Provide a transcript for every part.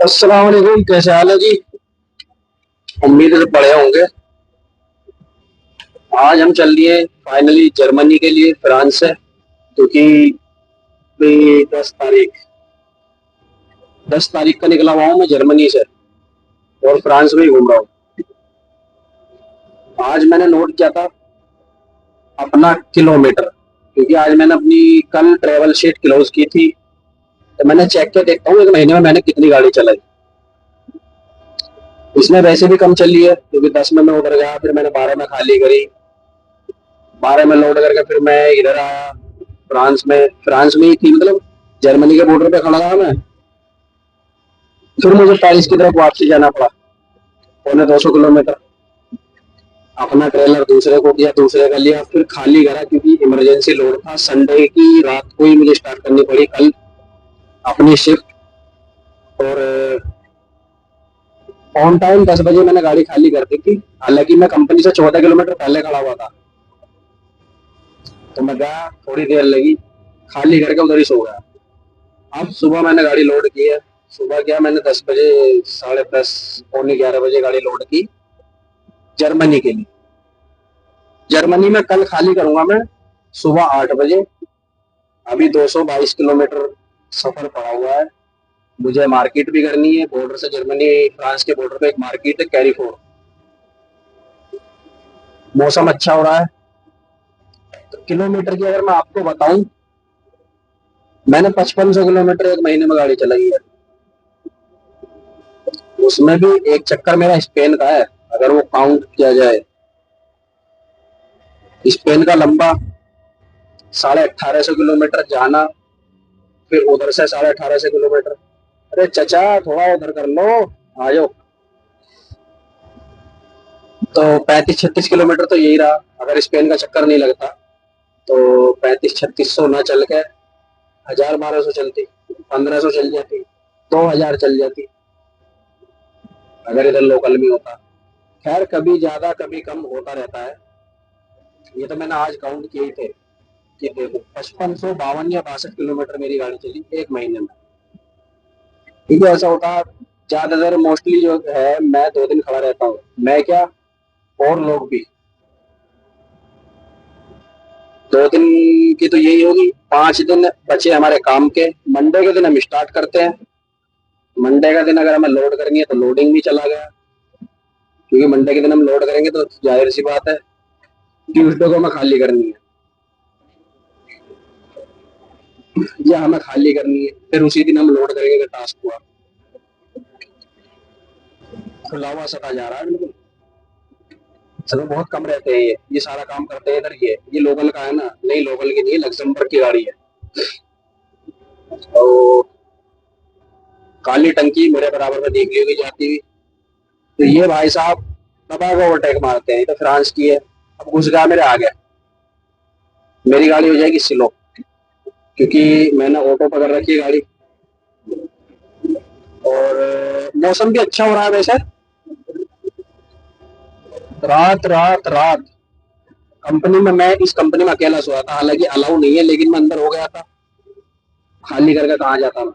अस्सलाम वालेकुम, कैसे हाल है जी। उम्मीद है सब बढ़िया होंगे। आज हम चल दिए फाइनली जर्मनी के लिए फ्रांस से, क्योंकि भी 10 तारीख का निकला हुआ हूँ मैं जर्मनी से, और फ्रांस में ही घूम रहा हूँ। आज मैंने नोट किया था अपना किलोमीटर, क्योंकि आज मैंने अपनी कल ट्रेवल शीट क्लोज की थी। तो मैंने चेक किया, देखता हूँ एक महीने में मैंने कितनी गाड़ी चलाई। इसमें वैसे भी कम चली है, क्योंकि 10 में मैं उधर गया, फिर मैंने 12 में खाली करी, 12 में लोड करके फिर मैं इधर आया। फ्रांस में ही थी, मतलब जर्मनी के बॉर्डर पे खड़ा था मैं। फिर मुझे पेरिस की तरफ वापसी जाना पड़ा, 250 किलोमीटर। अपना ट्रेलर दूसरे को दिया, दूसरे का लिया, फिर खाली करा, क्योंकि इमरजेंसी लोड था। संडे की रात को ही मुझे स्टार्ट करनी पड़ी कल अपनी शिफ्ट। और ऑन टाइम 10 बजे मैंने गाड़ी खाली कर दी थी। हालांकि मैं कंपनी से 14 किलोमीटर पहले खड़ा हुआ था, तो मैं गया, थोड़ी देर लगी, खाली करके उधर ही सो गया। अब सुबह मैंने गाड़ी लोड की है। सुबह क्या, मैंने 10 बजे, 10:30, पौने 11 बजे गाड़ी लोड की जर्मनी के लिए। जर्मनी में कल खाली करूंगा मैं सुबह 8 बजे। अभी 222 किलोमीटर सफर पड़ा हुआ है। मुझे मार्केट भी करनी है, बॉर्डर से जर्मनी फ्रांस के बॉर्डर पे एक मार्केट है, कैरीफोर। मौसम अच्छा हो रहा है। तो किलोमीटर की अगर मैं आपको बताऊं, मैंने 5500 किलोमीटर एक महीने में गाड़ी चलाई है। उसमें भी एक चक्कर मेरा स्पेन का है, अगर वो काउंट किया जाए। स्पेन का लंबा 1850 किलोमीटर जाना, फिर उधर से 1850 किलोमीटर। अरे चचा, थोड़ा उधर कर लो, आ जाओ। तो 35-36 किलोमीटर तो यही रहा, अगर स्पेन का चक्कर नहीं लगता। तो 3500-3600 ना चल के 1000-1200 चलती, 1500 चल जाती, 2000 चल जाती, अगर इधर लोकल में होता। खैर, कभी ज्यादा कभी कम होता रहता है। ये तो मैंने आज काउंट किए थे कि देखो, 5552 या 62 किलोमीटर मेरी गाड़ी चली एक महीने में। क्योंकि ऐसा होता है, ज्यादातर मोस्टली जो है, मैं 2 दिन खड़ा रहता हूँ। मैं क्या, और लोग भी। 2 दिन की तो यही होगी, 5 दिन बचे हमारे काम के। मंडे के दिन हम स्टार्ट करते हैं। मंडे का दिन अगर हमें लोड करनी है तो लोडिंग भी चला गया, क्योंकि मंडे के दिन हम लोड करेंगे तो जाहिर सी बात है ट्यूसडे को हमें खाली करनी है, या हमें खाली करनी है, फिर उसी दिन हम लोड करेंगे अगर टास्क हुआ। खुला हुआ सटा जा रहा है बिल्कुल। समय बहुत कम रहते हैं, ये सारा काम करते हैं इधर। ये लोकल का है ना, नहीं लोकल की नहीं, लग्जमबर्ग की गाड़ी है। और काली टंकी मेरे बराबर में देख ली होगी जाती हुई। तो ये भाई साहब दबा के ओवरटेक मारते हैं। ये तो फ्रांस की है। अब घुस गया मेरे आगे, मेरी गाड़ी हो जाएगी स्लो, क्योंकि मैंने ऑटो पकड़ रखी है गाड़ी। और मौसम भी अच्छा हो रहा है वैसे। रात रात रात कंपनी में, मैं इस कंपनी में अकेला सोया था, हालांकि अलाउ नहीं है, लेकिन मैं अंदर हो गया था। खाली करके कहाँ जाता मैं।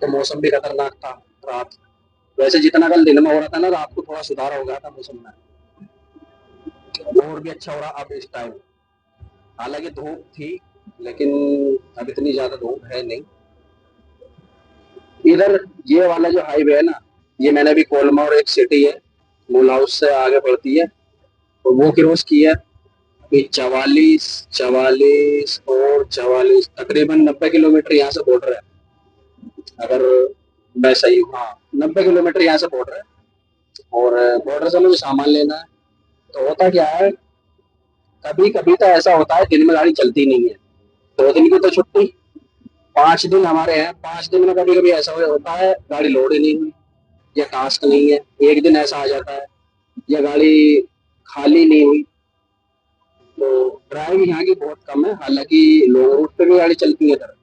तो मौसम भी खतरनाक था रात। वैसे जितना कल दिन में हो रहा था ना, रात को थोड़ा सुधार हो गया था मौसम में। और भी अच्छा हो रहा अब इस टाइम। हालांकि धूप थी, लेकिन अब इतनी ज्यादा धूप है नहीं इधर। ये वाला जो हाईवे है ना, ये मैंने अभी कोलमा, और एक सिटी है मूल हाउस से आगे पड़ती है, तो वो क्रॉस की है। अभी 44 तकरीबन 90 किलोमीटर यहाँ से बॉर्डर है, अगर मैं सही हूँ। हाँ, 90 किलोमीटर यहाँ से बॉर्डर है। और बॉर्डर से मुझे सामान लेना है। तो होता क्या है, कभी कभी तो ऐसा होता है दिन में गाड़ी चलती नहीं है। 2 दिन की तो छुट्टी, 5 दिन हमारे हैं। 5 दिन में कभी कभी ऐसा होता है गाड़ी लोड ही नहीं हुई, या टास्क नहीं है। एक दिन ऐसा आ जाता है, या गाड़ी खाली नहीं हुई। तो ड्राइव यहाँ की बहुत कम है। हालांकि लॉन्ग रूट पे भी गाड़ी चलती है इधर।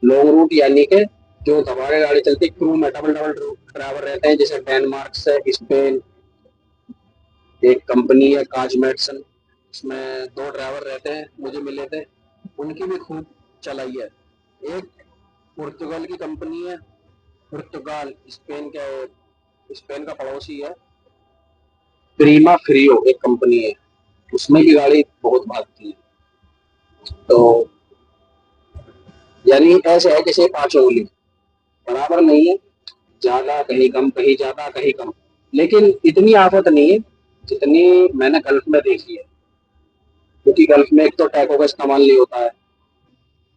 लॉन्ग रूट यानी कि जो दबा के गाड़ी चलती है, क्रू में डबल डबल ड्राइवर रहते हैं, जैसे डेनमार्क से स्पेन एक कंपनी है काजमेटसन, उसमें 2 ड्राइवर रहते हैं, मुझे मिले थे। उनकी भी खूब चलाई है। एक पुर्तगाल की कंपनी है, पुर्तगाल, स्पेन का पड़ोसी है। प्रीमा फ्रियो एक कंपनी है, उसमें की गाड़ी बहुत भागती है। तो यानी ऐसे है जैसे पांच उंगली, बराबर नहीं है, ज्यादा कहीं कम, कहीं ज्यादा कहीं कम। लेकिन इतनी आफत नहीं है जितनी मैंने गल्फ में देखी है, क्योंकि गल्फ में एक तो टैको का इस्तेमाल नहीं होता है,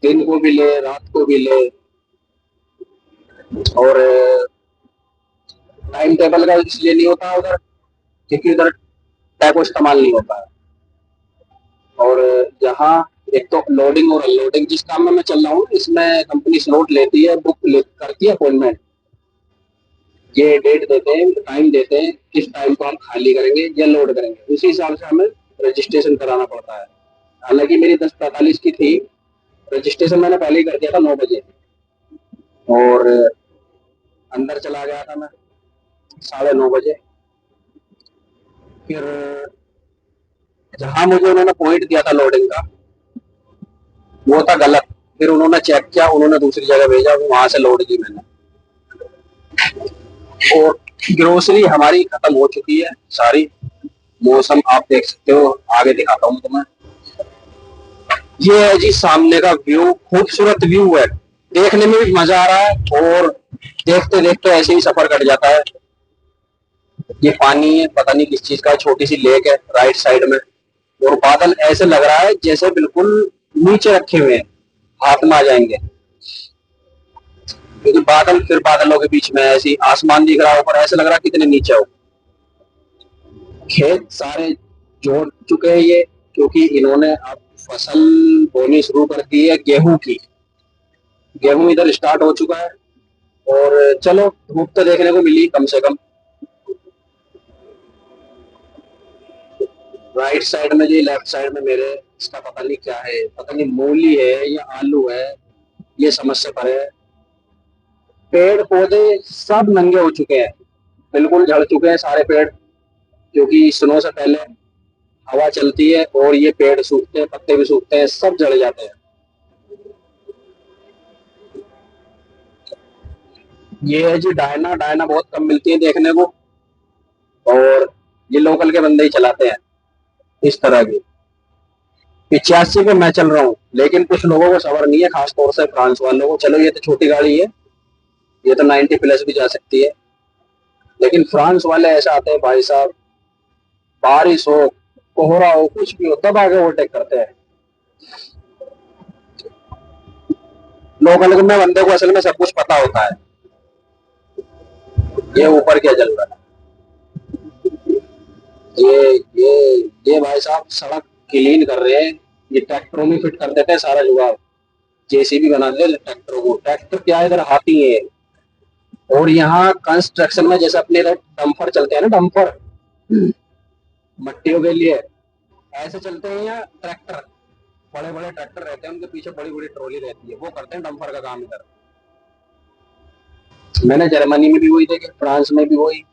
दिन को भी ले रात को भी ले, और टाइम टेबल का इसलिए नहीं होता उधर क्योंकि उधर टैको इस्तेमाल नहीं होता है। और यहाँ एक तो लोडिंग और अनलोडिंग, जिस काम में मैं चल रहा हूँ इसमें कंपनी स्लॉट लेती है, करती है अपॉइंटमेंट, ये डेट देते हैं, टाइम देते हैं, किस टाइम को हम खाली करेंगे या लोड करेंगे, उसी हिसाब से हमें रजिस्ट्रेशन कराना पड़ता है। हालांकि मेरी 10:45 की थी, रजिस्ट्रेशन मैंने पहले ही कर दिया था 9 बजे, और अंदर चला गया था मैं 9:30 बजे। फिर जहां मुझे उन्होंने पॉइंट दिया था लोडिंग का, वो था गलत। फिर उन्होंने चेक किया, उन्होंने दूसरी जगह भेजा, वहां से लोड की मैंने। और ग्रोसरी हमारी खत्म हो चुकी है सारी। मौसम आप देख सकते हो, आगे दिखाता हूँ तुम्हें। ये है जी सामने का व्यू, खूबसूरत व्यू है, देखने में भी मजा आ रहा है, और देखते देखते ऐसे ही सफर कट जाता है। ये पानी है, पता नहीं किस चीज का, छोटी सी लेक है राइट साइड में, और बादल ऐसे लग रहा है जैसे बिल्कुल नीचे रखे हुए हैं, हाथ में आ जाएंगे, क्योंकि बादल, फिर बादलों के बीच में ऐसी आसमान दिख रहा है ऊपर, ऐसे लग रहा है कितने नीचे हो। खेत सारे जोड़ चुके हैं ये, क्योंकि इन्होंने अब फसल बोनी शुरू कर दी है गेहूं की। गेहूं इधर स्टार्ट हो चुका है, और चलो धूप तो देखने को मिली कम से कम। राइट साइड में जी, लेफ्ट साइड में मेरे, इसका पता नहीं क्या है, पता नहीं मूली है या आलू है, ये समझ से परे है। पेड़ पौधे सब नंगे हो चुके हैं, बिल्कुल झड़ चुके हैं सारे पेड़, क्योंकि स्नो से पहले हवा चलती है और ये पेड़ सूखते हैं, पत्ते भी सूखते हैं, सब जड़ जाते हैं। ये है जी डायना, डायना बहुत कम मिलती है देखने को, और ये लोकल के बंदे ही चलाते हैं इस तरह की। 85 पे मैं चल रहा हूँ, लेकिन कुछ लोगों को सबर नहीं है, खासतौर से फ्रांस वालों को। चलो ये तो छोटी गाड़ी है, ये तो 90+ भी जा सकती है, लेकिन फ्रांस वाले ऐसा आते हैं भाई साहब, बारिश हो, कोहरा हो, कुछ भी हो, तब आगे ओवरटेक करते हैं। लोकल में बंदे को असल में सब कुछ पता होता है, ये ऊपर क्या चल रहा है। ये भाई साहब सड़क क्लीन कर रहे हैं, ये ट्रैक्टरों में फिट कर देते हैं सारा जुगाड़, जेसीबी बना दे ट्रैक्टरों को, ट्रैक्टर क्या इधर हाथी है। और यहाँ कंस्ट्रक्शन में जैसे अपने इधर डंपर चलते हैं ना, डंपर मट्टियों के लिए, ऐसे चलते हैं यहाँ ट्रैक्टर, बड़े बड़े ट्रैक्टर रहते हैं, उनके पीछे बड़ी बड़ी ट्रॉली रहती है, वो करते हैं डंपर का काम इधर। मैंने जर्मनी में भी वही देखे, फ्रांस में भी वही,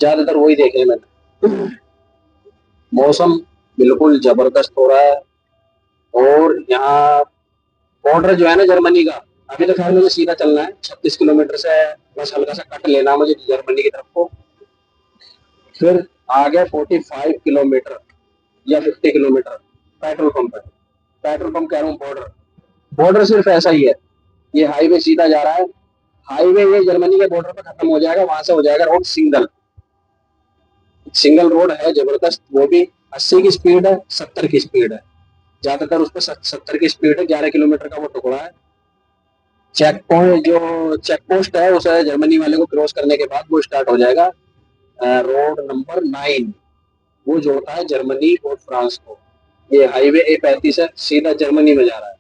ज्यादातर वही देखे मैंने। मौसम बिल्कुल जबरदस्त हो रहा है, और यहाँ बॉर्डर जो है ना जर्मनी का, अभी तो खैर मुझे सीधा चलना है 36 किलोमीटर से, बस हल्का सा कट लेना मुझे जर्मनी की तरफ को। फिर आगे 45 किलोमीटर या 50 किलोमीटर पेट्रोल पंप है, पेट्रोल पंप कह रहा हूँ, बॉर्डर। बॉर्डर सिर्फ ऐसा ही है, ये हाईवे सीधा जा रहा है, हाईवे ये जर्मनी के बॉर्डर पर खत्म हो जाएगा, वहां से हो जाएगा रोड सिंगल, सिंगल रोड है जबरदस्त, वो भी 80 की स्पीड है, 70 की स्पीड है, ज्यादातर उस पर 70 की स्पीड है। 11 किलोमीटर का वो टुकड़ा है। चेक पॉइंट, जो चेक पोस्ट है उसे जर्मनी वाले को क्रॉस करने के बाद वो स्टार्ट हो जाएगा रोड नंबर 9, वो जोड़ता है जर्मनी और फ्रांस को। ये हाईवे A35 है, सीधा जर्मनी में जा रहा है।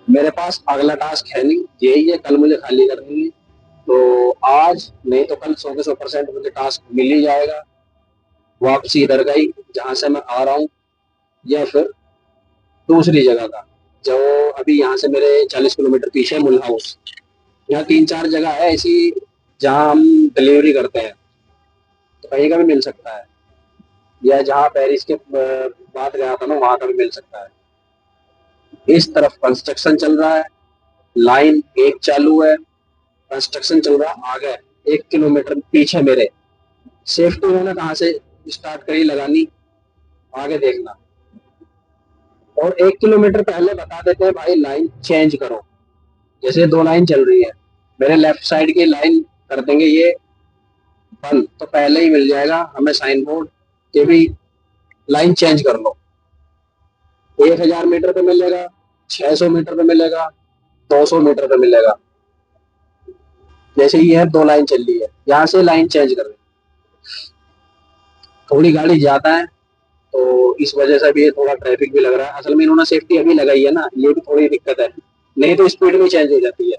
मेरे पास अगला टास्क है नहीं, यही है, कल मुझे खाली करनी है, तो आज नहीं तो कल 100% मुझे टास्क मिल ही जाएगा, वापसी इधर का ही जहां से मैं आ रहा हूँ, या फिर दूसरी जगह का, जो अभी यहाँ से मेरे 40 किलोमीटर पीछे है, मुल हाउस। यहाँ 3-4 जगह है ऐसी जहाँ हम डिलीवरी करते हैं, तो कहीं का भी मिल सकता है, या जहाँ पेरिस के बाद गया था ना, वहां का भी मिल सकता है। इस तरफ कंस्ट्रक्शन चल रहा है, लाइन एक चालू है, कंस्ट्रक्शन चल रहा है आगे 1 किलोमीटर पीछे मेरे। सेफ्टी उन्होंने कहाँ से स्टार्ट करी लगानी, आगे देखना। और 1 किलोमीटर पहले बता देते हैं भाई लाइन चेंज करो। जैसे 2 लाइन चल रही है, मेरे लेफ्ट साइड की लाइन कर देंगे ये बंद, तो पहले ही मिल जाएगा हमें साइन बोर्ड के भी लाइन चेंज कर लो। 1000 मीटर पे मिलेगा, 600 मीटर पे मिलेगा, 200 मीटर पे मिलेगा। जैसे ये है 2 लाइन चल रही है, यहाँ से लाइन चेंज कर रहे, थोड़ी गाड़ी ज्यादा है तो इस वजह से भी ये थोड़ा ट्रैफिक भी लग रहा है। असल में इन्होंने सेफ्टी अभी लगाई है ना, ये भी थोड़ी दिक्कत है, नहीं तो स्पीड में चेंज हो जाती है।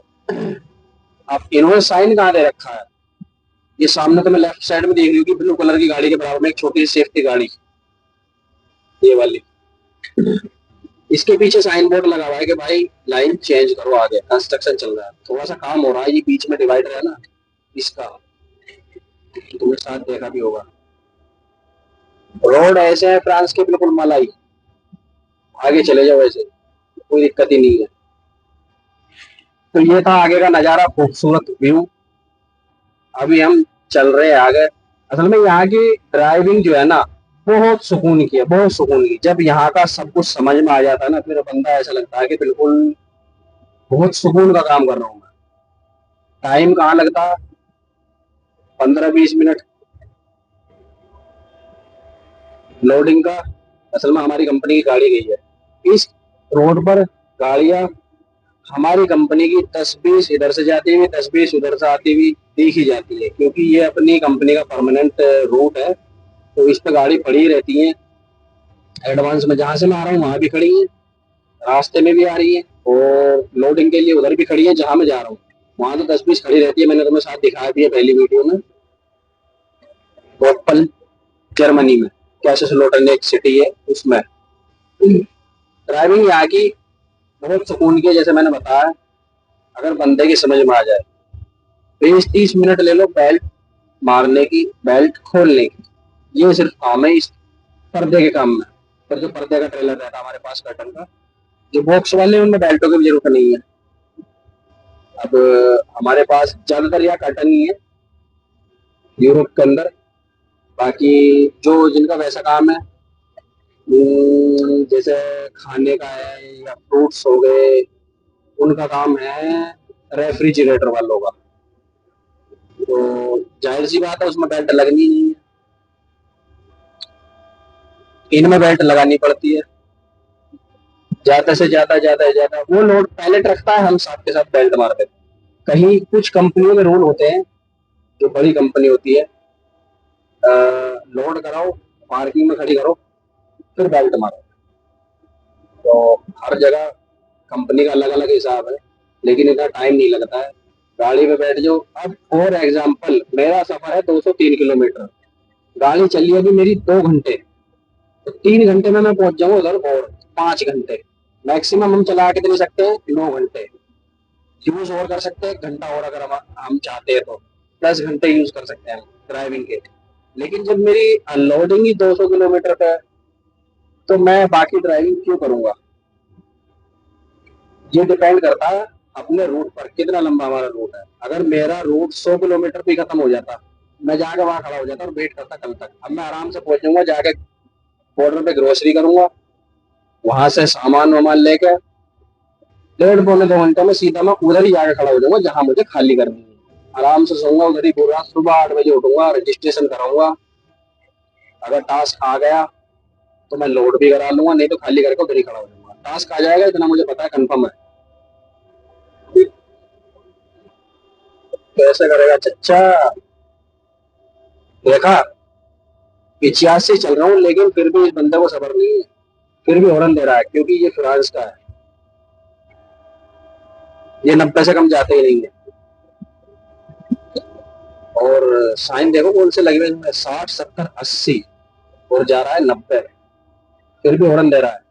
अब इन्होंने साइन कहाँ दे रखा है, ये सामने तो मैं लेफ्ट साइड में देख रही हूँ कि ब्लू कलर की गाड़ी के बराबर में एक छोटी सी सेफ्टी गाड़ी, ये वाली, इसके पीछे साइन बोर्ड लगा हुआ है कि भाई लाइन चेंज करो, आगे कंस्ट्रक्शन चल रहा है, थोड़ा सा काम हो रहा है, ये बीच में डिवाइडर है ना इसका, तुमने साथ देखा भी होगा। रोड ऐसे है फ्रांस के बिल्कुल मलाई, आगे चले जाओ ऐसे, कोई दिक्कत ही नहीं है। तो ये था आगे का नजारा, खूबसूरत व्यू। अभी हम चल रहे हैं आगे। असल में यहाँ की ड्राइविंग जो है ना, बहुत सुकून की है, बहुत सुकून की। जब यहाँ का सब कुछ समझ में आ जाता है ना, फिर बंदा ऐसा लगता है कि बिल्कुल बहुत सुकून का काम कर रहा हूँ मैं। टाइम कहाँ लगता, 15-20 मिनट लोडिंग का। असल में हमारी कंपनी की गाड़ी गई है इस रोड पर, गाड़ियां हमारी कंपनी की 10-20 इधर से जाती हुई, 10-20 उधर से आती हुई देखी जाती है, क्योंकि ये अपनी कंपनी का परमानेंट रूट है, तो इस पे गाड़ी पड़ी रहती है। एडवांस में जहां से मैं आ रहा हूँ वहां भी खड़ी है, रास्ते में भी आ रही है, और लोडिंग के लिए उधर भी खड़ी है जहां मैं जा रहा हूँ। वहां तो 10-20 खड़ी रहती है, मैंने तुम्हें साथ दिखाया भी है पहली वीडियो में। वोपल जर्मनी में कैसेसलोटन एक सिटी है उसमें। ड्राइविंग यहाँ की बहुत सुकून की है, जैसे मैंने बताया, अगर बंदे की समझ में आ जाए। 20-30 मिनट ले लो बेल्ट मारने की, बेल्ट खोलने की, ये सिर्फ काम है इस पर्दे के काम में। पर जो पर्दे का ट्रेलर रहता है हमारे पास कर्टन का, जो बॉक्स वाले हैं उनमें बेल्टों की भी जरूरत नहीं है। अब हमारे पास ज्यादातर यहाँ कर्टन ही है यूरोप के अंदर। बाकी जो जिनका वैसा काम है, जैसे खाने का है या फ्रूट्स हो गए, उनका काम है रेफ्रिजरेटर वालों का, तो जाहिर सी बात है उसमें बेल्ट लगनी नहीं है, इनमें बेल्ट लगानी पड़ती है। ज्यादा से ज्यादा वो लोड पैलेट रखता है, हम साथ के साथ बेल्ट मार देते हैं। कहीं कुछ कंपनियों में रूल होते हैं, जो बड़ी कंपनी होती है, लोड कराओ, पार्किंग में खड़ी करो, फिर बेल्ट मारो। तो हर जगह कंपनी का अलग अलग हिसाब है, लेकिन इतना टाइम नहीं लगता है, गाड़ी में बैठ जाओ। अब फॉर एग्जाम्पल मेरा सफर है 203 किलोमीटर, गाड़ी चली अभी मेरी 2 घंटे, तो 3 घंटे में मैं पहुंच जाऊंगा उधर, और 5 घंटे मैक्सिमम हम चला के दे सकते हैं, 9 घंटे यूज और कर सकते हैं, 1 घंटा और अगर हम चाहते हैं तो 10 घंटे यूज कर सकते हैं ड्राइविंग के। लेकिन जब मेरी अनलोडिंग ही 200 किलोमीटर का है, तो मैं बाकी ड्राइविंग क्यों करूंगा। ये डिपेंड करता है अपने रूट पर, कितना लंबा हमारा रूट है। अगर मेरा रूट 100 किलोमीटर पे खत्म हो जाता, मैं जाके वहां खड़ा हो जाता और वेट करता कल तक। अब मैं आराम से पहुंच जाऊंगा, जाके बॉर्डर पे ग्रोसरी करूंगा, वहां से सामान वामान लेके 1.5-2 घंटे में सीधा मैं उधर ही जाके खड़ा हो जाऊंगा जहां मुझे खाली करनी है। आराम से सोऊंगा उधर ही पूरा, सुबह 8 बजे उठूंगा, रजिस्ट्रेशन कराऊंगा, अगर टास्क आ गया तो मैं लोड भी करा लूंगा, नहीं तो खाली करके उधर ही खड़ा हो जाऊंगा। टास्क आ जाएगा इतना मुझे पता है, कंफर्म है। कैसे करेगा चच्चा, देखा 85 चल रहा हूँ, लेकिन फिर भी इस बंदे को सबर नहीं है, फिर भी हॉर्न दे रहा है, क्योंकि ये फ्रांस का है, ये 90 से कम जाते ही नहीं है। और साइन देखो कौन से लगे हुए हैं, 60, 70, 80, और जा रहा है 90, फिर भी हॉर्न दे रहा है।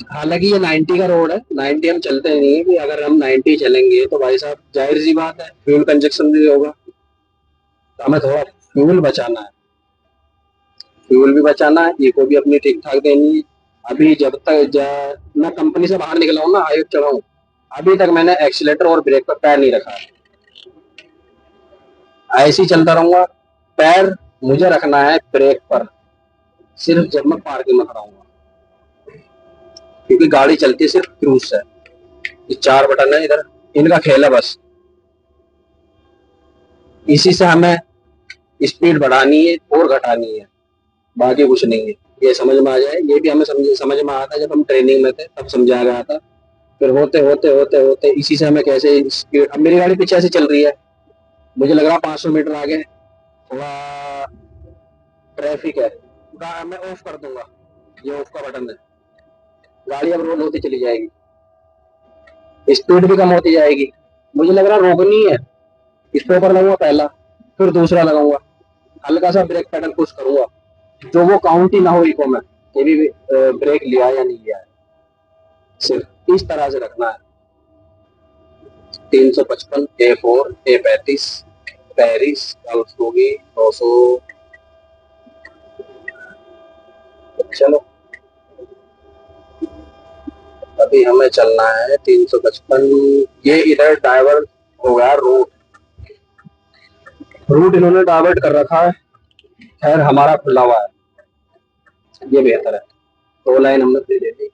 हालांकि ये 90 का रोड है, 90 हम चलते ही नहीं है, कि अगर हम 90 चलेंगे तो भाई साहब जाहिर सी बात है फ्यूल कंजक्शन भी होगा, तो हमें थोड़ा फ्यूल बचाना है, फ्यूल भी बचाना है, इको भी अपनी ठीक ठाक देनी है। अभी जब तक मैं कंपनी से बाहर निकला हूँ ना, हाईवे चढ़ा हूँ, अभी तक मैंने एक्सीलेटर और ब्रेक पर पैर नहीं रखा है, ऐसे ही चलता रहूंगा। पैर मुझे रखना है ब्रेक पर सिर्फ जब मैं पार्किंग में खड़ा हूँ, क्योंकि गाड़ी चलती है सिर्फ क्रूज से। ये 4 बटन है इधर, इनका खेल है बस, इसी से हमें स्पीड बढ़ानी है और घटानी है, बाकी कुछ नहीं है। ये समझ में आ जाए, ये भी हमें समझ में आता है जब हम ट्रेनिंग में थे तब समझाया गया था। फिर होते होते होते होते इसी से हमें कैसे स्पीड, अब मेरी गाड़ी पीछे ऐसे चल रही है, मुझे लग रहा 500 मीटर आगे थोड़ा ट्रैफिक है, मैं ऑफ कर दूंगा, ये ऑफ का बटन है, गाड़ी अब रोल होती चली जाएगी, स्पीड भी कम होती जाएगी। मुझे लग रहा रोकनी है, स्टॉपर लगाऊंगा पहला, फिर दूसरा लगाऊंगा, हल्का सा ब्रेक पैडल पुश करूंगा, जो वो काउंट ही ना हो इको में ये भी ब्रेक लिया या नहीं लिया है, सिर्फ इस तरह से रखना है। 355 A4 A35 पेरिस होगी 200। चलो अभी हमें चलना है 355। ये इधर डाइवर्ट हो गया रूट, रूट इन्होंने डाइवर्ट कर रखा है, खैर हमारा खुला हुआ है, ये बेहतर है। 2 लाइन हमने दे दी।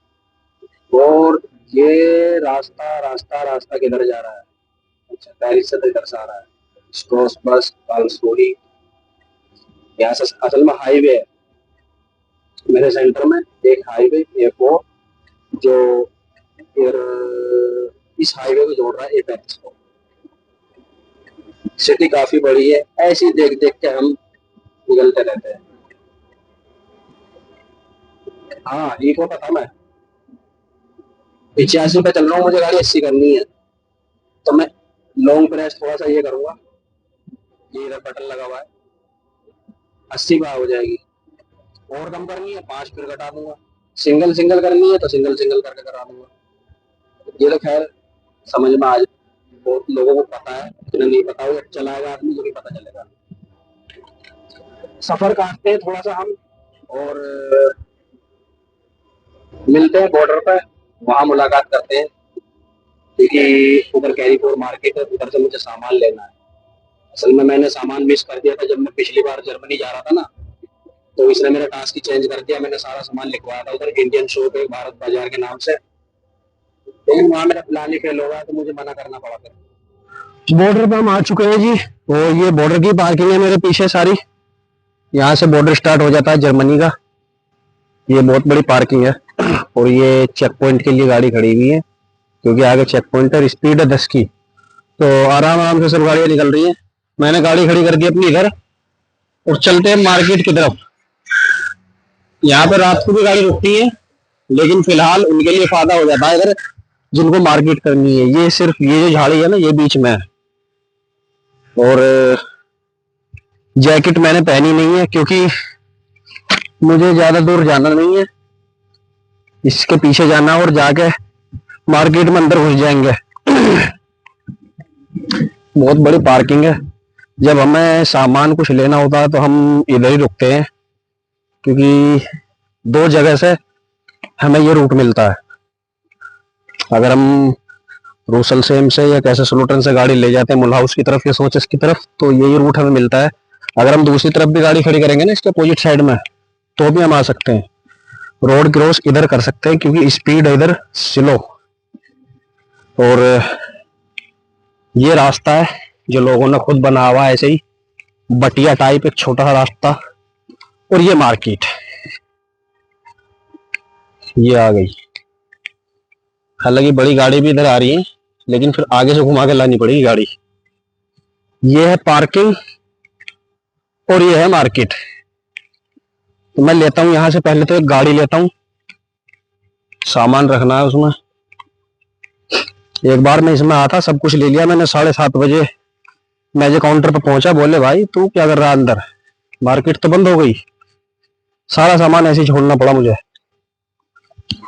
और ये रास्ता रास्ता रास्ता किधर जा रहा है? अच्छा पेरिस से तो इधर से आ रहा है, स्ट्रोस बस कालसोरी, यहाँ से असल में हाईवे है मेरे सेंटर में, एक हाईवे A4 जो फिर इस हाईवे को जोड़ रहा है A35 को। सिटी काफी बड़ी है, ऐसे ही देख देख के हम निकलते रहते हैं। हाँ इको पता, मैं 85 पे चल रहा हूँ, मुझे गाड़ी 80 करनी है, तो मैं लॉन्ग प्रेस थोड़ा सा ये करूंगा, ये इधर बटन लगा हुआ है, 80 पे हो जाएगी। और कम करनी है 5 फिर घटा दूंगा, सिंगल सिंगल करनी है तो सिंगल सिंगल करके करा दूंगा। ये तो खैर समझ में आ जाए, बहुत लोगों को पता है, जिन्हें नहीं पता वो चलाएगा आदमी जो भी पता चलेगा। सफर काटते हैं थोड़ा सा हम, और मिलते हैं बॉर्डर पर, वहां मुलाकात करते हैं, क्योंकि उधर कैरीपोर मार्केट है, उधर से मुझे सामान लेना है। असल में मैंने सामान मिस कर दिया था जब मैं पिछली बार जर्मनी जा रहा था ना, तो इसने मेरा टास्क ही चेंज कर दिया, मैंने सारा सामान लिखवाया था उधर इंडियन शॉप है भारत बाजार के नाम से, लेकिन वहां मेरा प्लान ही फेल हो गया तो मुझे मना करना पड़ा था। बॉर्डर पे हम आ चुके हैं जी, और ये बॉर्डर की पार्किंग है मेरे पीछे सारी, यहाँ से बॉर्डर स्टार्ट हो जाता है जर्मनी का, ये बहुत बड़ी पार्किंग है। और ये चेक पॉइंट के लिए गाड़ी खड़ी हुई है, क्योंकि आगे चेक पॉइंट है, स्पीड है 10 की, तो आराम आराम से सब गाड़ियां निकल रही हैं। मैंने गाड़ी खड़ी कर दी अपनी इधर, और चलते हैं मार्केट की तरफ। यहाँ पे रात को भी गाड़ी रुकती है, लेकिन फिलहाल उनके लिए फायदा हो जाता है इधर जिनको मार्केट करनी है। ये सिर्फ ये जो झाड़ी है ना ये बीच में है, और जैकेट मैंने पहनी नहीं है क्योंकि मुझे ज्यादा दूर जाना नहीं है, इसके पीछे जाना और जाके मार्केट में अंदर घुस जाएंगे। बहुत बड़ी पार्किंग है, जब हमें सामान कुछ लेना होता है तो हम इधर ही रुकते हैं, क्योंकि 2 जगह से हमें ये रूट मिलता है। अगर हम रूसल सेम से या कैसे स्लूटन से गाड़ी ले जाते हैं मुल हाउस की तरफ या सोचेस की तरफ, तो यही रूट हमें मिलता है। अगर हम दूसरी तरफ भी गाड़ी खड़ी करेंगे ना इसके अपोजिट साइड में, तो भी हम आ सकते हैं, रोड क्रॉस इधर कर सकते हैं, क्योंकि स्पीड है इधर स्लो। और ये रास्ता है जो लोगों ने खुद बना हुआ है, ऐसे ही बटिया टाइप एक छोटा सा रास्ता, और ये मार्केट ये आ गई। हालांकि बड़ी गाड़ी भी इधर आ रही है, लेकिन फिर आगे से घुमा के लानी पड़ेगी गाड़ी। ये है पार्किंग और ये है मार्केट। तो मैं लेता हूँ यहाँ से, पहले तो एक गाड़ी लेता हूँ, सामान रखना है उसमें। एक बार मैं इसमें आया था, सब कुछ ले लिया मैंने, 7:30 बजे मैं जो काउंटर पर पहुंचा, बोले भाई तू क्या कर रहा है अंदर, मार्केट तो बंद हो गई। सारा सामान ऐसे ही छोड़ना पड़ा मुझे।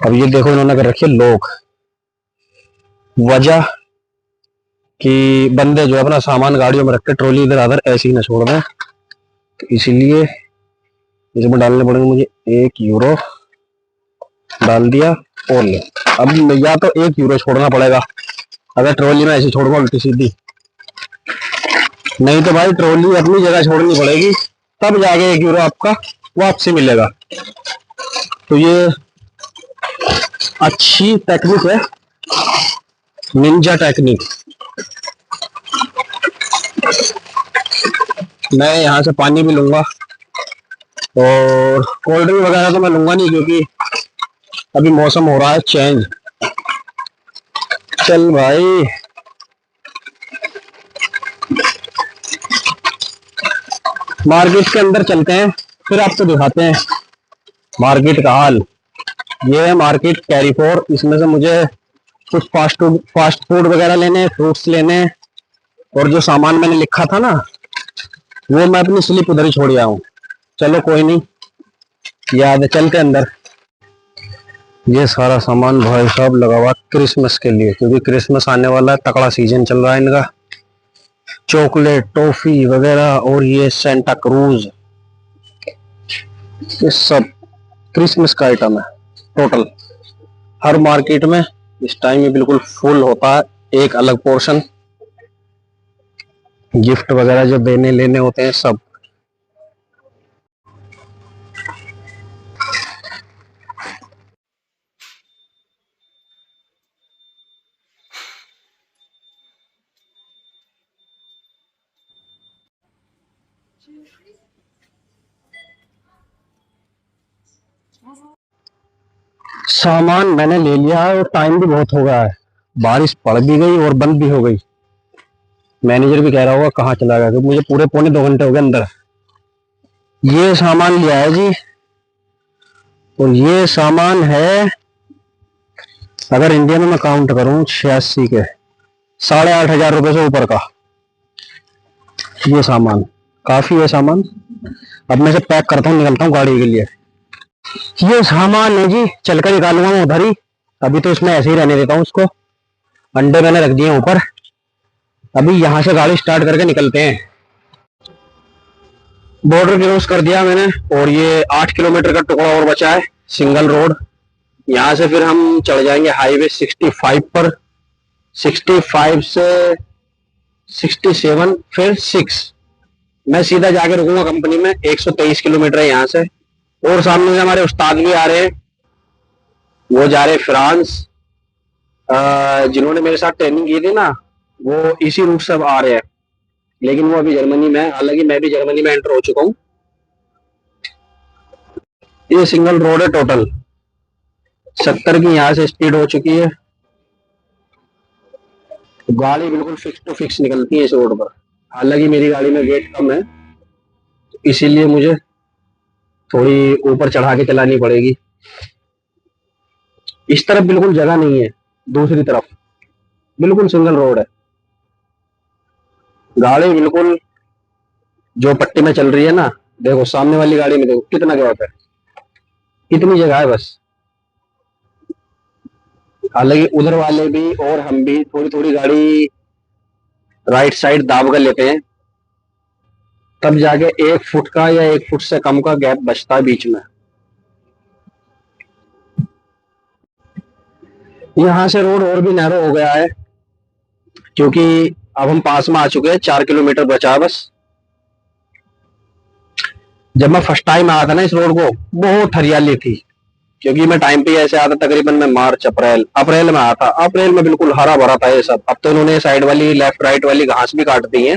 अब ये देखो इन्होंने कर रखी है लोग, वजह कि बंदे जो अपना सामान गाड़ियों में रख के ट्रॉली इधर आधर ऐसे ही ना छोड़ दें, तो इसीलिए इसमें डालने पड़ेंगे मुझे। 1 यूरो डाल दिया, और ले अब या तो 1 यूरो छोड़ना पड़ेगा, अगर ट्रॉली में ऐसी छोड़ूंगा उल्टी सीधी, नहीं तो भाई ट्रॉली अपनी जगह छोड़नी पड़ेगी, तब जाके 1 यूरो आपका वापसी मिलेगा। तो ये अच्छी टेक्निक है, निंजा टेक्निक। मैं यहाँ से पानी भी लूंगा और कोल्ड ड्रिंक वगैरह तो मैं लूंगा नहीं, क्योंकि अभी मौसम हो रहा है चेंज। चल भाई, मार्केट के अंदर चलते हैं, फिर आपको दिखाते हैं मार्केट का हाल। ये है मार्केट कैरीफोर। इसमें से मुझे कुछ फास्ट फूड वगैरह लेने, फ्रूट्स लेने, और जो सामान मैंने लिखा था ना, वो मैं अपनी स्लिप उधर ही छोड़ आया हूँ। चलो कोई नहीं, याद है, चलते अंदर। ये सारा सामान भाई साहब लगा हुआ क्रिसमस के लिए, क्योंकि क्रिसमस आने वाला है, तगड़ा सीजन चल रहा है इनका। चॉकलेट, टॉफी वगैरह, और ये सेंटा क्रूज, ये सब क्रिसमस का आइटम है टोटल। हर मार्केट में इस टाइम में बिल्कुल फुल होता है, एक अलग पोर्शन, गिफ्ट वगैरह जो देने लेने होते हैं सब। सामान मैंने ले लिया है और टाइम भी बहुत हो गया है, बारिश पड़ भी गई और बंद भी हो गई। मैनेजर भी कह रहा होगा कहाँ चला गया, क्योंकि मुझे पूरे पौने 2 घंटे हो गए अंदर। ये सामान लिया है जी, और ये सामान है, अगर इंडिया में मैं काउंट करूं, 86 के 8,500 रुपए से ऊपर का ये सामान। काफी है सामान। अब मैं इसे पैक करता हूँ, निकलता हूँ गाड़ी के लिए। ये सामान है जी, चलकर निकालूंगा मैं उधर ही, अभी तो इसमें ऐसे ही रहने देता हूँ उसको। अंडे मैंने रख दिए ऊपर, अभी यहाँ से गाड़ी स्टार्ट करके निकलते हैं। बॉर्डर क्रॉस कर दिया मैंने, और ये 8 किलोमीटर का टुकड़ा और बचा है, सिंगल रोड। यहाँ से फिर हम चढ़ जाएंगे हाईवे 65 पर, 65 से 67, फिर 6। मैं सीधा जाके रुकूंगा कंपनी में। 123 किलोमीटर है यहाँ से। और सामने से हमारे उस्ताद भी आ रहे हैं, वो जा रहे हैं फ्रांस। जिन्होंने मेरे साथ ट्रेनिंग की थी ना, वो इसी रूट से अब आ रहे हैं, लेकिन वो अभी जर्मनी में है। हालांकि मैं भी जर्मनी में एंटर हो चुका हूँ। ये सिंगल रोड है टोटल, 70 की यहाँ से स्पीड हो चुकी है। गाड़ी बिल्कुल फिक्स टू फिक्स निकलती है इस रोड पर। हालांकि मेरी गाड़ी में वेट कम है, तो इसीलिए मुझे थोड़ी ऊपर चढ़ा के चलानी पड़ेगी। इस तरफ बिल्कुल जगह नहीं है, दूसरी तरफ बिल्कुल सिंगल रोड है। गाड़ी बिल्कुल जो पट्टी में चल रही है ना, देखो सामने वाली गाड़ी में देखो कितना गैप है, कितनी जगह है बस। हालांकि उधर वाले भी और हम भी थोड़ी थोड़ी गाड़ी राइट साइड दाब कर लेते हैं, तब जाके 1 फुट का या 1 फुट से कम का गैप बचता है बीच में। यहाँ से रोड और भी नैरो हो गया है, क्योंकि अब हम पास में आ चुके हैं, 4 किलोमीटर बचा है बस। जब मैं फर्स्ट टाइम आया था ना इस रोड को, बहुत हरियाली थी, क्योंकि मैं टाइम पे ऐसे आता, तकरीबन मैं मार्च अप्रैल अप्रैल में आया था। अप्रैल में बिल्कुल हरा भरा था ये सब। अब तो इन्होंने साइड वाली लेफ्ट राइट वाली घास भी काट दी है,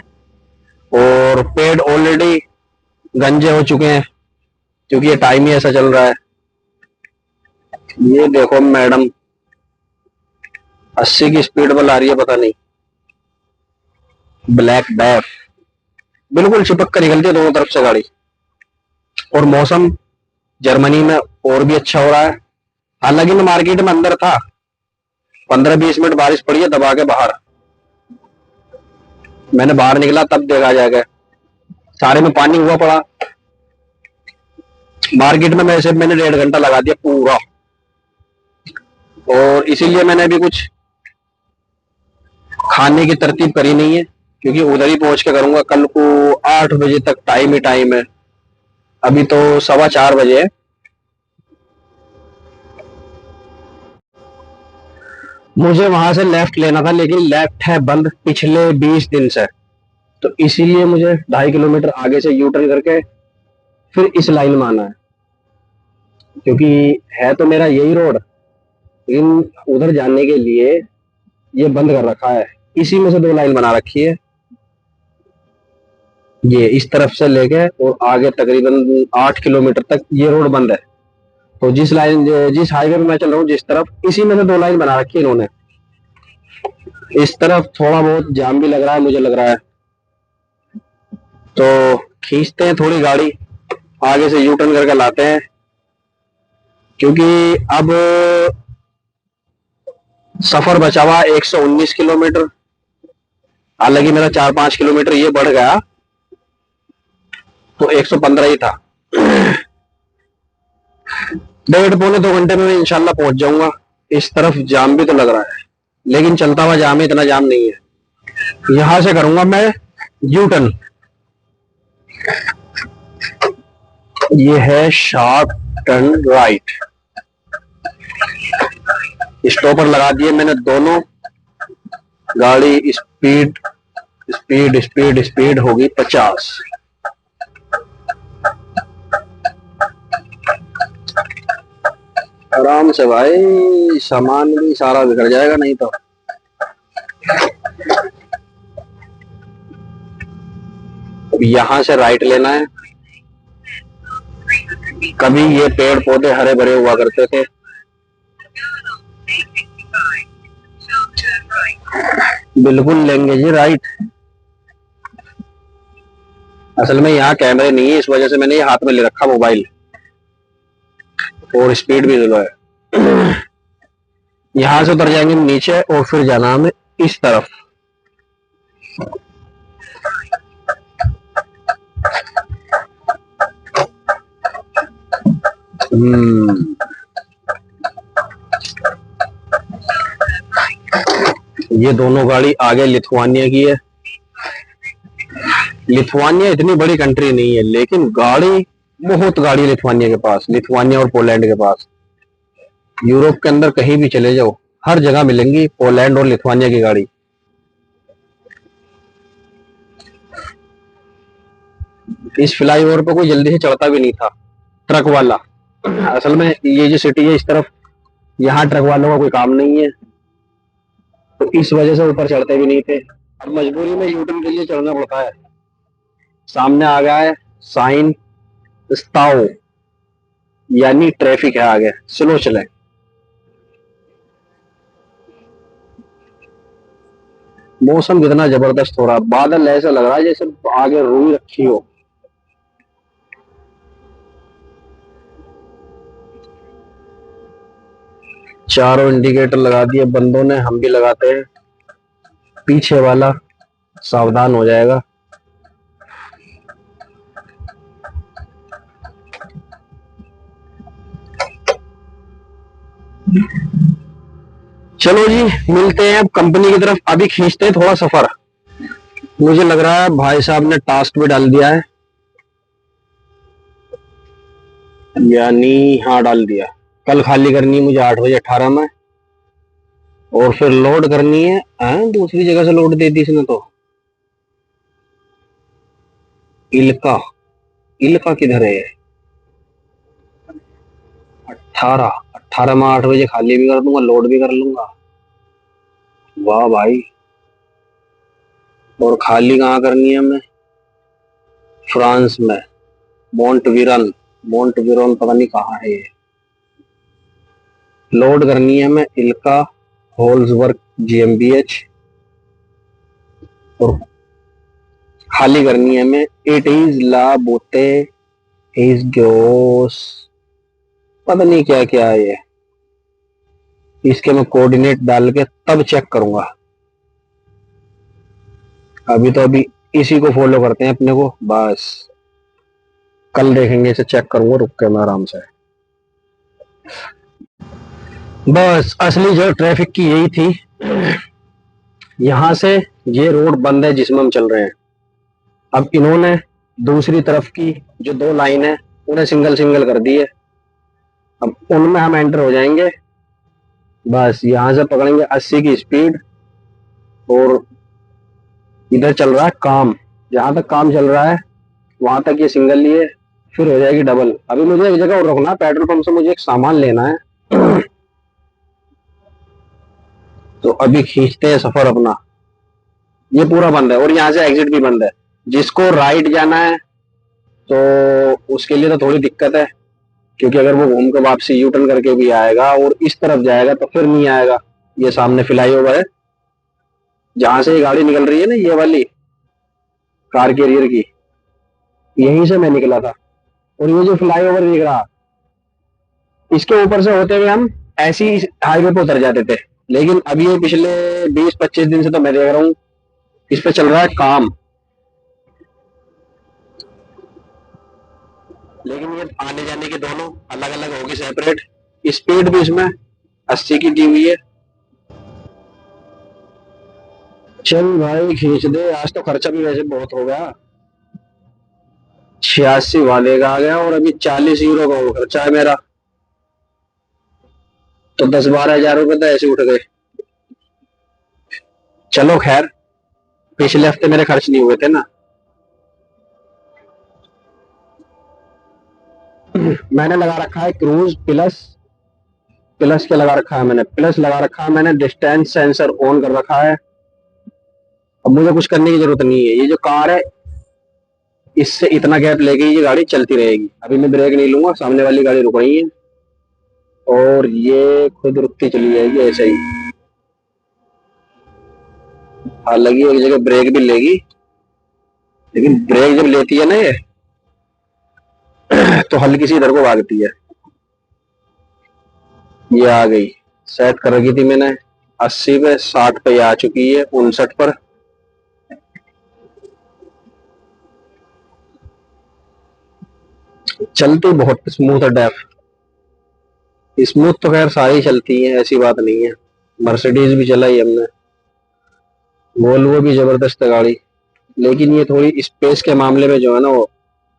और पेड़ ऑलरेडी गंजे हो चुके हैं, क्योंकि ये टाइम ही ऐसा चल रहा है। ये देखो मैडम 80 की स्पीड पर ला रही है, पता नहीं। ब्लैक बैफ बिल्कुल चिपक कर निकलती है दोनों तरफ से गाड़ी। और मौसम जर्मनी में और भी अच्छा हो रहा है। हालांकि मैं मार्केट में अंदर था, 15-20 मिनट बारिश पड़ी है दबा के बाहर। मैंने बाहर निकला तब देखा जाएगा, सारे में पानी हुआ पड़ा। मार्केट में मैंने 1.5 घंटा लगा दिया पूरा। और इसीलिए मैंने अभी कुछ खाने की तरतीब करी नहीं है, क्योंकि उधर ही पहुंच के करूंगा। कल को 8 बजे तक टाइम ही टाइम है, अभी तो 4:15 बजे है। मुझे वहां से लेफ्ट लेना था, लेकिन लेफ्ट है बंद पिछले 20 दिन से। तो इसीलिए मुझे 2.5 किलोमीटर आगे से यू टर्न करके फिर इस लाइन में आना है, क्योंकि है तो मेरा यही रोड, लेकिन उधर जाने के लिए ये बंद कर रखा है। इसी में से 2 लाइन बना रखी है, ये इस तरफ से लेके और आगे तकरीबन 8 किलोमीटर तक ये रोड बंद है। तो जिस हाईवे पे मैं चल रहा हूँ जिस तरफ, इसी में से 2 लाइन बना रखी है इन्होंने। इस तरफ थोड़ा बहुत जाम भी लग रहा है, मुझे लग रहा है। तो खींचते हैं थोड़ी गाड़ी, आगे से यू टर्न करके लाते हैं, क्योंकि अब सफर बचा हुआ 119 किलोमीटर। हालांकि मेरा 4-5 किलोमीटर ये बढ़ गया, तो 115 ही था। 1.5-2 घंटे में मैं इंशाल्लाह पहुंच जाऊंगा। इस तरफ जाम भी तो लग रहा है, लेकिन चलता हुआ जाम है, इतना जाम नहीं है। यहां से करूंगा मैं यू टर्न। ये है शार्प टर्न राइट। स्टॉपर लगा दिए मैंने दोनों। गाड़ी स्पीड स्पीड स्पीड स्पीड होगी 50। आराम से भाई, सामान भी सारा बिगड़ जाएगा नहीं तो। अब यहां से राइट लेना है। कभी ये पेड़ पौधे हरे भरे हुआ करते थे, बिल्कुल लेंगे जी राइट। असल में यहाँ कैमरे नहीं है, इस वजह से मैंने ये हाथ में ले रखा मोबाइल, और स्पीड भी स्लो है। यहां से उतर जाएंगे नीचे और फिर जाना हमें इस तरफ। ये दोनों गाड़ी आगे लिथुआनिया की है। लिथुआनिया इतनी बड़ी कंट्री नहीं है, लेकिन गाड़ी बहुत गाड़ी है लिथुआनिया के पास, लिथुआनिया और पोलैंड के पास। यूरोप के अंदर कहीं भी चले जाओ, हर जगह मिलेंगी पोलैंड और लिथुआनिया की गाड़ी। इस फ्लाईओवर पर कोई जल्दी से चढ़ता भी नहीं था, ट्रक वाला। असल में ये जो सिटी है इस तरफ, यहाँ ट्रक वालों का कोई काम नहीं है, तो इस वजह से ऊपर चढ़ते भी नहीं थे। अब मजबूरी में यूटर्न के लिए चढ़ना पड़ता है। सामने आ गया है साइन स्टाओ, यानी ट्रैफिक है आगे, स्लो चले। मौसम कितना जबरदस्त हो रहा है, बादल ऐसा लग रहा है जैसे आगे रुई रखी हो। चारों इंडिकेटर लगा दिए बंदों ने, हम भी लगाते हैं। पीछे वाला सावधान हो जाएगा। चलो जी, मिलते हैं अब कंपनी की तरफ। अभी खींचते हैं थोड़ा सफर। मुझे लग रहा है भाई साहब ने टास्क भी डाल दिया है, यानी हाँ डाल दिया। कल खाली करनी है मुझे 8 बजे 18 में, और फिर लोड करनी है। दूसरी जगह से लोड दे दी इसने तो। इलका इलका किधर है? 18 में 8 बजे खाली भी कर दूंगा, लोड भी कर लूंगा। वाह भाई। और खाली कहाँ करनी है हमें? फ्रांस में मोंटविरन पता नहीं कहाँ है ये। लोड करनी है हमें इल्का होल्सवर्क GmbH, और खाली करनी है हमें इट इज ला बोते इज ग्योस, पता नहीं क्या क्या है ये। इसके मैं कोऑर्डिनेट डाल के तब चेक करूंगा। अभी इसी को फॉलो करते हैं अपने को, बस कल देखेंगे, इसे चेक करूंगा रुक के मैं आराम से। बस असली जो ट्रैफिक की यही थी। यहां से ये रोड बंद है जिसमें हम चल रहे हैं। अब इन्होंने दूसरी तरफ की जो 2 लाइन है उन्हें सिंगल सिंगल कर दी है। अब उनमें हम एंटर हो जाएंगे। बस यहाँ से पकड़ेंगे 80 की स्पीड, और इधर चल रहा है काम। जहां तक काम चल रहा है वहां तक ये सिंगल लिए, फिर हो जाएगी डबल। अभी मुझे एक जगह और रुकना है, पेट्रोल पंप से मुझे एक सामान लेना है। तो अभी खींचते हैं सफर अपना। ये पूरा बंद है और यहाँ से एग्जिट भी बंद है। जिसको राइट जाना है तो उसके लिए तो थोड़ी दिक्कत है, क्योंकि अगर वो घूम के वापसी यू टर्न करके भी आएगा और इस तरफ जाएगा तो फिर नहीं आएगा। ये सामने फ्लाईओवर है, जहां से ये गाड़ी निकल रही है ना, ये वाली कार कैरियर की, यहीं से मैं निकला था। और ये जो फ्लाईओवर दिख रहा, इसके ऊपर से होते हुए हम ऐसी हाईवे पे उतर जाते थे। लेकिन अभी ये पिछले 20-25 दिन से तो मैं देख रहा हूँ इस पे चल रहा है काम। लेकिन ये आने जाने के दोनों अलग अलग होगी, सेपरेट। स्पीड भी इसमें 80 की दी हुई है। चल भाई खींच दे, आज तो खर्चा भी वैसे बहुत हो गया। 86 वाले का आ गया और अभी 40 यूरो का वो खर्चा है मेरा, तो 10-12 हजार रुपए तो ऐसे उठ गए। चलो खैर, पिछले हफ्ते मेरे खर्च नहीं हुए थे ना। मैंने लगा रखा है क्रूज प्लस। प्लस क्या लगा रखा है मैंने? प्लस लगा रखा है मैंने, डिस्टेंस सेंसर ऑन कर रखा है। अब मुझे कुछ करने की जरूरत नहीं है। ये जो कार है, इससे इतना गैप लेके ये गाड़ी चलती रहेगी। अभी मैं ब्रेक नहीं लूंगा, सामने वाली गाड़ी रुक रही है और ये खुद रुकती चली जाएगी ऐसे ही। हालांकि एक जगह ब्रेक भी लेगी, लेकिन ब्रेक जब लेती है ना ये, तो हल्की सी इधर को भागती है। ये आ गई, सेट कर रखी थी मैंने 80 पे, 60 पे आ चुकी है, 59 पर। चलती बहुत स्मूथ है डेफ। स्मूथ तो खैर सारी चलती है, ऐसी बात नहीं है। मर्सिडीज भी चलाई हमने, वोल्वो भी जबरदस्त है गाड़ी। लेकिन ये थोड़ी स्पेस के मामले में जो है ना, वो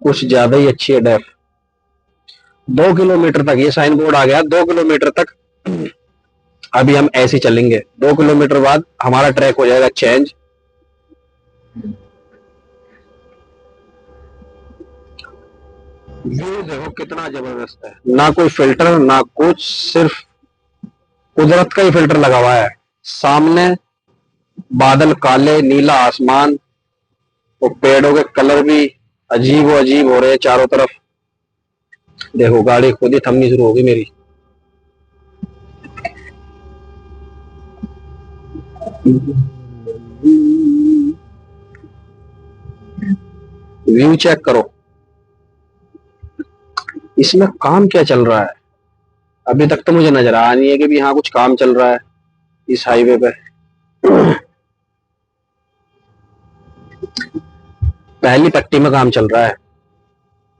कुछ ज्यादा ही अच्छी है डेफ। 2 किलोमीटर तक ये साइन बोर्ड आ गया, 2 किलोमीटर तक अभी हम ऐसे ही चलेंगे। 2 किलोमीटर बाद हमारा ट्रैक हो जाएगा चेंज। व्यू देखो कितना जबरदस्त है, ना कोई फिल्टर ना कुछ, सिर्फ कुदरत का ही फिल्टर लगा हुआ है। सामने बादल काले, नीला आसमान, और पेड़ों के कलर भी अजीब अजीब हो रहे हैं चारों तरफ। देखो गाड़ी खुद ही थमनी शुरू होगी मेरी। व्यू चेक करो, इसमें काम क्या चल रहा है। अभी तक तो मुझे नजर आ नहीं है कि भी हाँ कुछ काम चल रहा है इस हाईवे पे। पहली पट्टी में काम चल रहा है।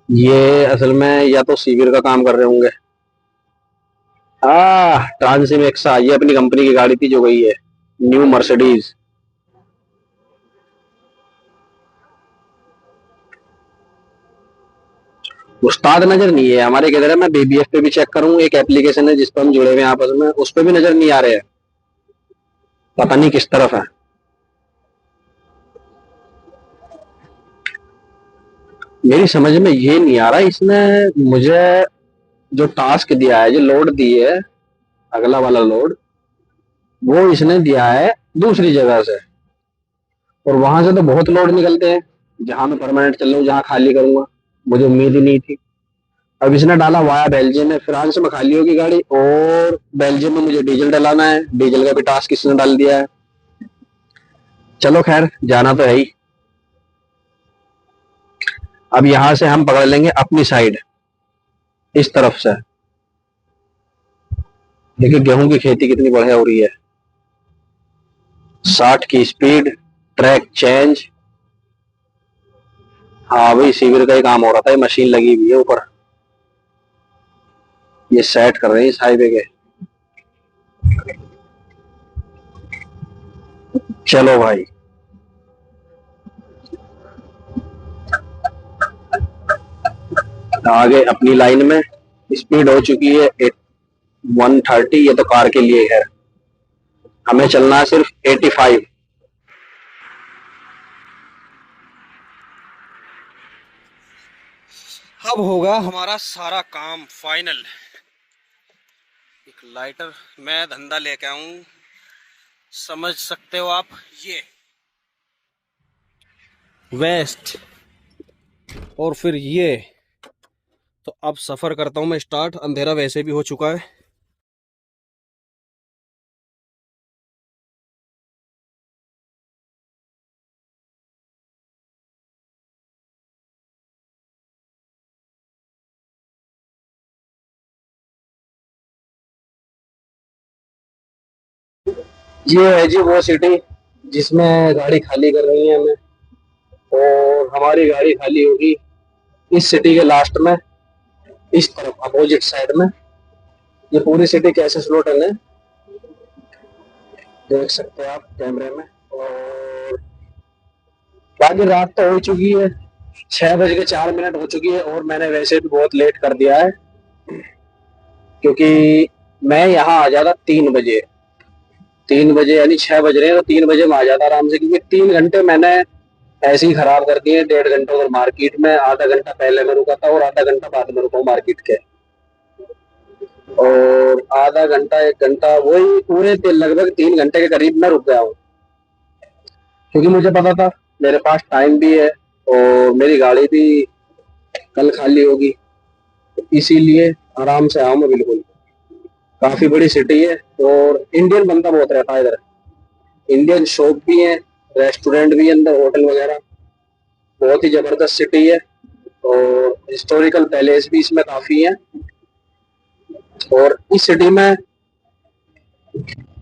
ये असल में या तो सीवियर का काम कर रहे होंगे। ट्रांसिम एक्सा, ये अपनी कंपनी की गाड़ी थी जो गई है, न्यू मर्सिडीज। उस्ताद नजर नहीं है हमारे किधर है। मैं बीबीएफ पे भी चेक करूं, एक एप्लीकेशन है जिस पर हम जुड़े हुए हैं आपस में, उस पर भी नजर नहीं आ रहे हैं। पता नहीं किस तरफ है। मेरी समझ में ये नहीं आ रहा, इसने मुझे जो टास्क दिया है, जो लोड दी है, अगला वाला लोड, वो इसने दिया है दूसरी जगह से। और वहां से तो बहुत लोड निकलते हैं। जहां मैं परमानेंट चल रहा हूँ, जहां खाली करूंगा, मुझे उम्मीद ही नहीं थी। अब इसने डाला वाया बेल्जियम में, फ्रांस में खाली होगी गाड़ी, और बेल्जियम में मुझे डीजल डलाना है। डीजल का भी टास्क इसने डाल दिया है। चलो खैर, जाना तो है ही। अब यहां से हम पकड़ लेंगे अपनी साइड, इस तरफ से। देखिए गेहूं की खेती कितनी बढ़िया हो रही है। 60 की स्पीड, ट्रैक चेंज। हाँ भाई, सीवियर का ही काम हो रहा था, ये मशीन लगी हुई है ऊपर, ये सेट कर रहे हैं इस हाईवे के। चलो भाई, आगे अपनी लाइन में। स्पीड हो चुकी है 130, ये तो कार के लिए है, हमें चलना है सिर्फ 85। अब होगा हमारा सारा काम फाइनल। एक लाइटर मैं धंधा लेके आऊं, समझ सकते हो आप। ये वेस्ट और फिर ये। तो अब सफर करता हूं मैं स्टार्ट, अंधेरा वैसे भी हो चुका है। ये है जी वो सिटी जिसमें गाड़ी खाली कर रही है हमें, और हमारी गाड़ी खाली होगी इस सिटी के लास्ट में, इस तरफ अपोजिट साइड में। ये पूरी सिटी कैसे स्लो टन है देख सकते हैं आप कैमरे में। और बाकी रात तो हो चुकी है, 6:04 हो चुकी है, और मैंने वैसे भी बहुत लेट कर दिया है, क्योंकि मैं यहाँ आ जाता 3 बजे। 3 बजे यानी 6 बज रहे हैं, तो 3 बजे में आ जाता आराम से, क्योंकि 3 घंटे मैंने ऐसे ही खराब कर दिए। 1.5 घंटे उधर मार्केट में, आधा घंटा पहले मैं रुका था और आधा घंटा बाद में रुका हूँ मार्केट के। और आधा घंटा 1 घंटा वही पूरे लगभग 3 घंटे के करीब मैं रुक गया हूँ, क्योंकि मुझे पता था मेरे पास टाइम भी है और मेरी गाड़ी भी कल खाली होगी, इसीलिए आराम से आऊँ मैं बिल्कुल। काफी बड़ी सिटी है और इंडियन बंदा बहुत रहता है इधर। इंडियन शॉप भी है, रेस्टोरेंट भी है अंदर, होटल वगैरह। बहुत ही जबरदस्त सिटी है, और हिस्टोरिकल पैलेस भी इसमें काफी है। और इस सिटी में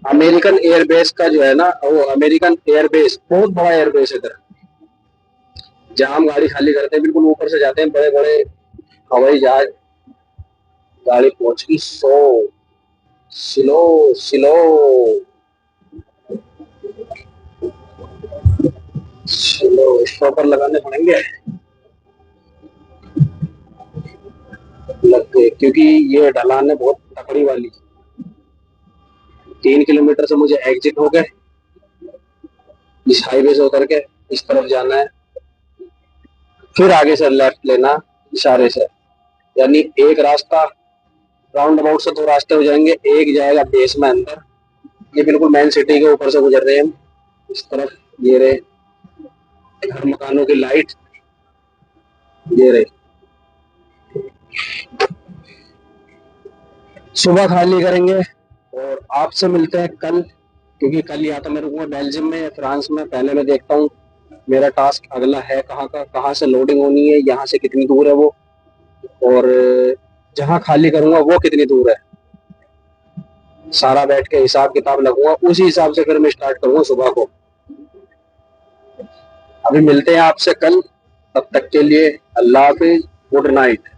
अमेरिकन एयरबेस का जो है ना, वो अमेरिकन एयरबेस बहुत बड़ा एयरबेस है इधर, जहां हम गाड़ी खाली करते हैं बिल्कुल ऊपर से जाते हैं बड़े बड़े हवाई जहाज। गाड़ी पहुंच गई स्लो स्लो स्लो, स्टॉपर लगाने पड़ेंगे, लग गए, क्योंकि ये ढलान है बहुत तकड़ी वाली। 3 किलोमीटर से मुझे एग्जिट हो गए, इस हाईवे से उतर के इस तरफ जाना है, फिर आगे से लेफ्ट लेना इशारे से। यानी एक रास्ता, राउंड अबाउट से 2 रास्ते हो जाएंगे, एक जाएगा बेस में अंदर। ये बिल्कुल मेन सिटी के ऊपर से गुजर रहे हैं हम, इस तरफ ये रहे घर मकानों की लाइट, ये रहे। सुबह खाली करेंगे और आपसे मिलते हैं कल, क्योंकि कल या तो मैं रुकूंगा बेल्जियम में या फ्रांस में। पहले मैं देखता हूँ मेरा टास्क अगला है कहाँ का, कहाँ से लोडिंग होनी है, यहाँ से कितनी दूर है वो, और जहाँ खाली करूंगा वो कितनी दूर है। सारा बैठ के हिसाब किताब लगूंगा, उसी हिसाब से फिर मैं स्टार्ट करूंगा सुबह को। अभी मिलते हैं आपसे कल, तब तक के लिए अल्लाह हाफिज, गुड नाइट।